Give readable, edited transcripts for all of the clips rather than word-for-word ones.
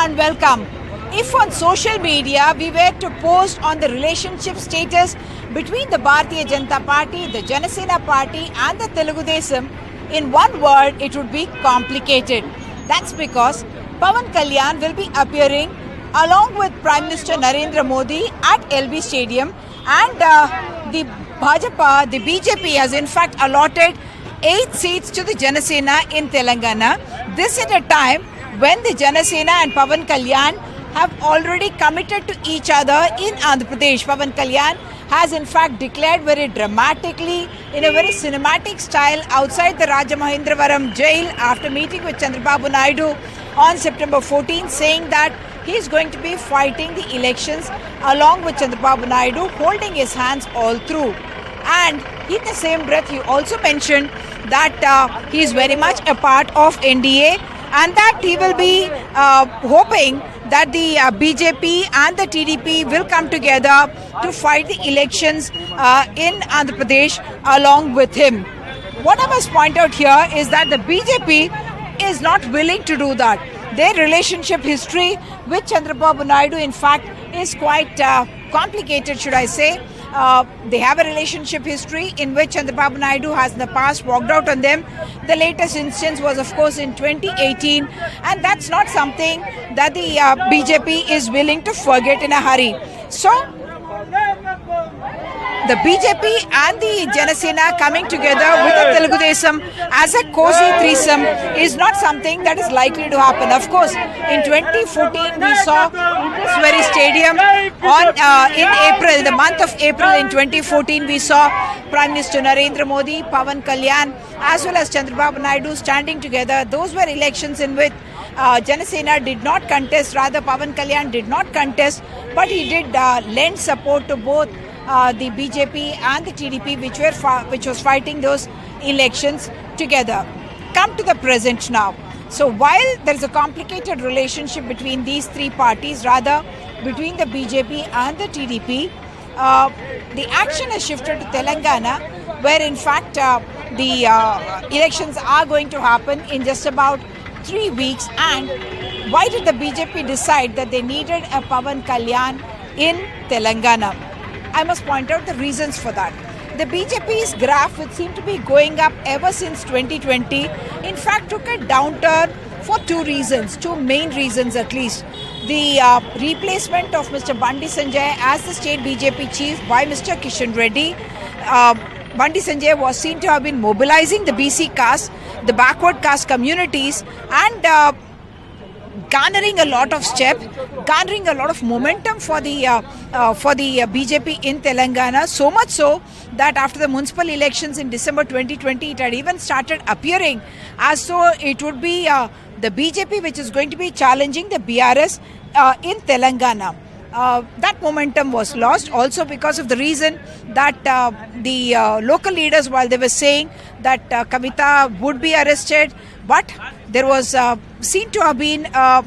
and welcome. If on social media we were to post on the relationship status between the Bharatiya Janata Party, the Janasena Party and the Telugu Desam, in one word it would be complicated. That's because Pavan Kalyan will be appearing along with Prime Minister Narendra Modi at LB Stadium, and the BJP has in fact allotted 8 seats to the Janasena in Telangana. This at a time when the Janasena and Pavan Kalyan have already committed to each other in Andhra Pradesh. Pavan Kalyan has in fact declared very dramatically, in a very cinematic style, outside the Rajamahendravaram jail after meeting with Chandrababu Naidu on September 14, saying that he is going to be fighting the elections along with Chandrababu Naidu, holding his hands all through. And in the same breath, he also mentioned that he is very much a part of NDA and that he will be hoping that the BJP and the TDP will come together to fight the elections in Andhra Pradesh along with him. What I must point out here is that the BJP is not willing to do that. Their relationship history with Chandrababu Naidu, in fact, is quite complicated, should I say. They have a relationship history in which Chandrababu Naidu has in the past walked out on them. The latest instance was, of course, in 2018, and that's not something that the BJP is willing to forget in a hurry. So, the BJP and the Janasena coming together with the Telugu Desam as a cozy threesome is not something that is likely to happen. Of course, in 2014 we saw in this very stadium in April, the month of April in 2014, we saw Prime Minister Narendra Modi, Pavan Kalyan as well as Chandrababu Naidu standing together. Those were elections in which Janasena did not contest, rather Pavan Kalyan did not contest, but he did lend support to both the BJP and the TDP, which was fighting those elections together. Come to the present now. So while there is a complicated relationship between these three parties, rather between the BJP and the TDP, the action has shifted to Telangana, where in fact the elections are going to happen in just about 3 weeks. And why did the BJP decide that they needed a Pavan Kalyan in Telangana? I must point out the reasons for that. The BJP's graph, which seemed to be going up ever since 2020, in fact took a downturn for two main reasons at least. The replacement of Mr. Bandi Sanjay as the state BJP chief by Mr. Kishan Reddy. Bandi Sanjay was seen to have been mobilizing the BC caste, the backward caste communities, and garnering a lot of garnering a lot of momentum for the BJP in Telangana, so much so that after the municipal elections in December 2020, it had even started appearing as though it would be the BJP which is going to be challenging the BRS in Telangana. That momentum was lost also because of the reason that the local leaders, while they were saying that Kavita would be arrested, but there was seen to have been a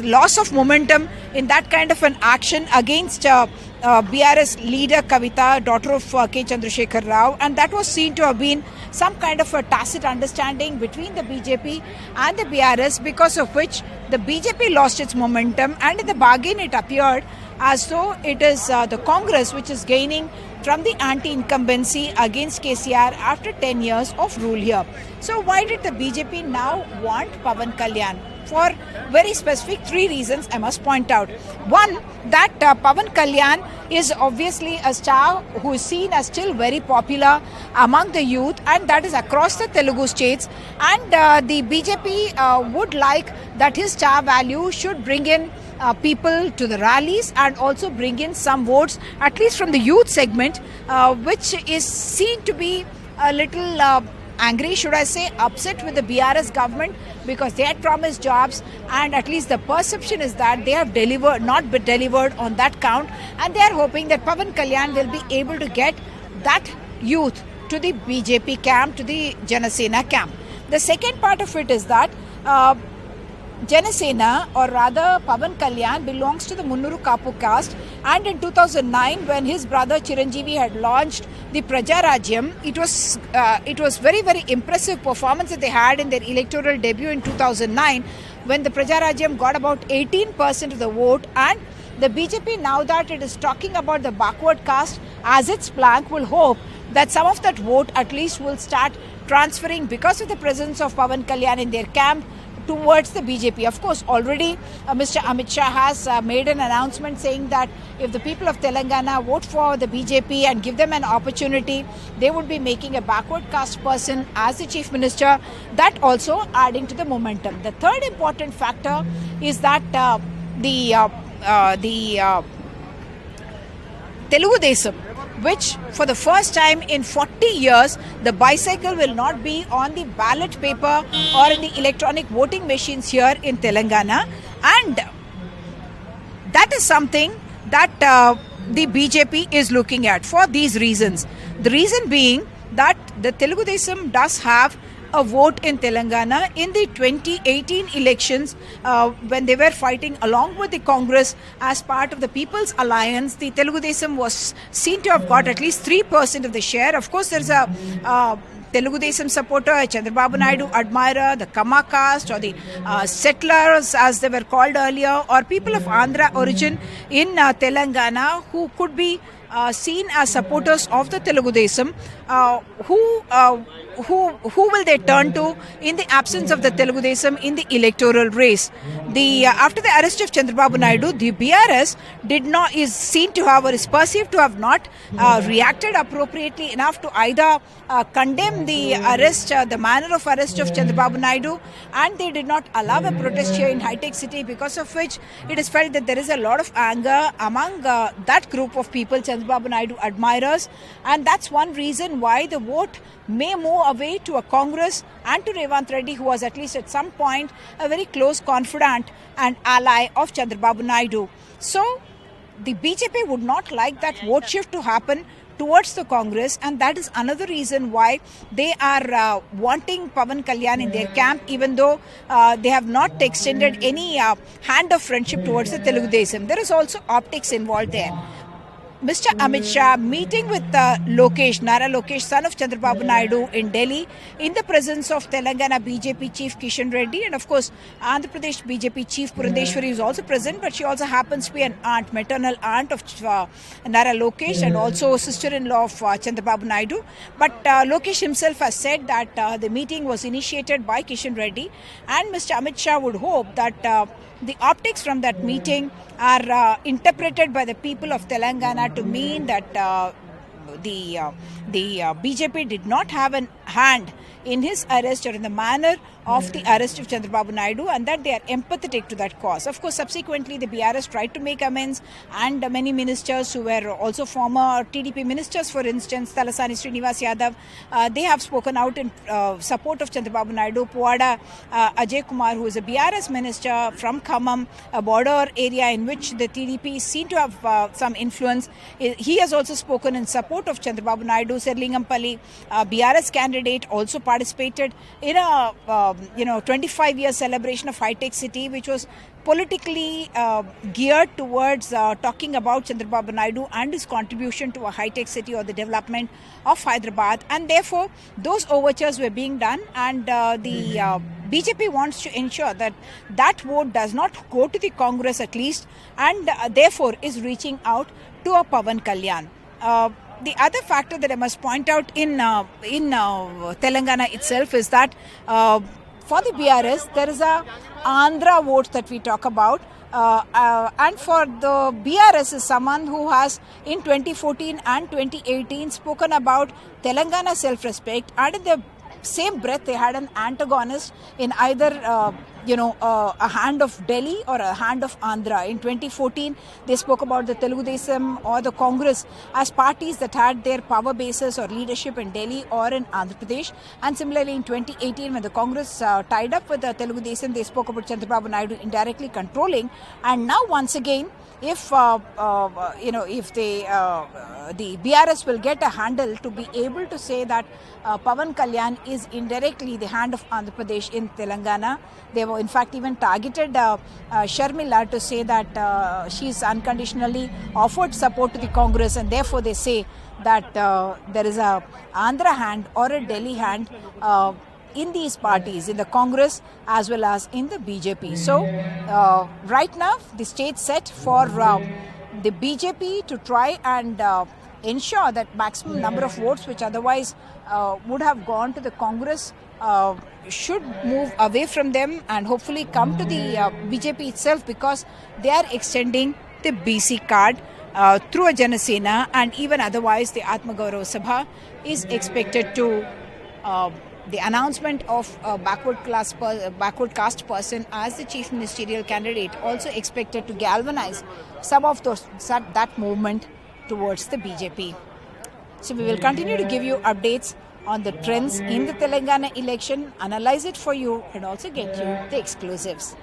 loss of momentum in that kind of an action against BRS leader Kavita, daughter of K. Chandrasekhar Rao, and that was seen to have been some kind of a tacit understanding between the BJP and the BRS, because of which the BJP lost its momentum, and in the bargain it appeared as though it is the Congress which is gaining from the anti-incumbency against KCR after 10 years of rule here. So why did the BJP now want Pavan Kalyan? For very specific 3 reasons I must point out. One, that Pavan Kalyan is obviously a star who is seen as still very popular among the youth, and that is across the Telugu states, and the BJP would like that his star value should bring in people to the rallies and also bring in some votes, at least from the youth segment, which is seen to be a little angry, should I say, upset with the BRS government because they had promised jobs, and at least the perception is that they have not been delivered on that count, and they are hoping that Pavan Kalyan will be able to get that youth to the BJP camp, to the Janasena camp. The second part of it is that Janasena, or rather Pavan Kalyan, belongs to the Munnuru Kapu caste, and in 2009 when his brother Chiranjeevi had launched the Prajarajyam, it was very, very impressive performance that they had in their electoral debut in 2009, when the Prajarajyam got about 18% of the vote, and the BJP, now that it is talking about the backward caste as its plank, will hope that some of that vote at least will start transferring because of the presence of Pavan Kalyan in their camp towards the BJP. Of course, already Mr. Amit Shah has made an announcement saying that if the people of Telangana vote for the BJP and give them an opportunity, they would be making a backward caste person as the chief minister. That also adding to the momentum. The third important factor is that the Telugu Desam, which for the first time in 40 years, the bicycle will not be on the ballot paper or in the electronic voting machines here in Telangana. And that is something that the BJP is looking at for these reasons. The reason being that the Telugu Desam does have a vote in Telangana in the 2018 elections when they were fighting along with the Congress as part of the People's Alliance. The Telugu Desam was seen to have got at least 3% of the share. Of course, there's a Telugu Desam supporter, a Chandrababu Naidu admirer, the Kama caste or the settlers as they were called earlier, or people of Andhra origin in Telangana who could be seen as supporters of the Telugu Desam, who will they turn to in the absence of the Telugu Desam in the electoral race? After the arrest of Chandrababu Naidu, the BRS is seen to have, or is perceived to have not reacted appropriately enough to either condemn the arrest, the manner of arrest of Chandrababu Naidu, and they did not allow a protest here in High-Tech City, because of which it is felt that there is a lot of anger among that group of people, Chandrababu Naidu admirers, and that's one reason why the vote may move away to a Congress and to Revant Reddy, who was at least at some point a very close confidant and ally of Chandrababu Naidu. So the BJP would not like that vote shift to happen towards the Congress, and that is another reason why they are wanting Pavan Kalyan in their camp, even though they have not extended any hand of friendship towards the Telugu Desam. There is also optics involved there. Mr. Amit Shah meeting with Nara Lokesh, son of Chandrababu Naidu, in Delhi in the presence of Telangana BJP chief Kishan Reddy, and of course Andhra Pradesh BJP chief Purandeshwari is also present, but she also happens to be an aunt, maternal aunt of Nara Lokesh, and also sister-in-law of Chandrababu Naidu. But Lokesh himself has said that the meeting was initiated by Kishan Reddy, and Mr. Amit Shah would hope that the optics from that meeting are interpreted by the people of Telangana to mean that the BJP did not have a hand in his arrest or in the manner of the arrest of Chandrababu Naidu, and that they are empathetic to that cause. Of course, subsequently the BRS tried to make amends, and many ministers who were also former TDP ministers, for instance, Talasani Srinivas Yadav, they have spoken out in support of Chandrababu Naidu. Puwada Ajay Kumar, who is a BRS minister from Khammam, a border area in which the TDP seem to have some influence, he has also spoken in support of Chandrababu Naidu. Serlingampalli, BRS candidate, also participated in a 25-year celebration of High-Tech City, which was politically geared towards talking about Chandrababu Naidu and his contribution to a high-tech city or the development of Hyderabad. And therefore, those overtures were being done, and the BJP wants to ensure that that vote does not go to the Congress at least, and therefore is reaching out to a Pavan Kalyan. The other factor that I must point out in Telangana itself is that for the BRS, there is a Andhra vote that we talk about. And for the BRS is someone who has in 2014 and 2018 spoken about Telangana self-respect, and in the same breath they had an antagonist in either a hand of Delhi or a hand of Andhra. In 2014 they spoke about the Telugu Desam or the Congress as parties that had their power bases or leadership in Delhi or in Andhra Pradesh, and similarly in 2018 when the Congress tied up with the Telugu Desam, they spoke about Chandrababu Naidu indirectly controlling. And now once again, if the BRS will get a handle to be able to say that Pavan Kalyan is indirectly the hand of Andhra Pradesh in Telangana. They were in fact even targeted Sharmila to say that she's unconditionally offered support to the Congress, and therefore they say that there is a Andhra hand or a Delhi hand in these parties, in the Congress as well as in the BJP. So right now the stage set for the BJP to try and ensure that maximum number of votes which otherwise would have gone to the Congress should move away from them and hopefully come to the BJP itself, because they are extending the BC card through a Janasena, and even otherwise the Atmagaurav Sabha is expected to the announcement of a backward caste person as the chief ministerial candidate also expected to galvanize some of that movement towards the BJP. So we will continue to give you updates on the trends in the Telangana election, analyze it for you, and also get you the exclusives.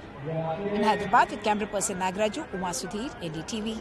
In Hyderabad with camera person Nagraju, Sudhir, NDTV.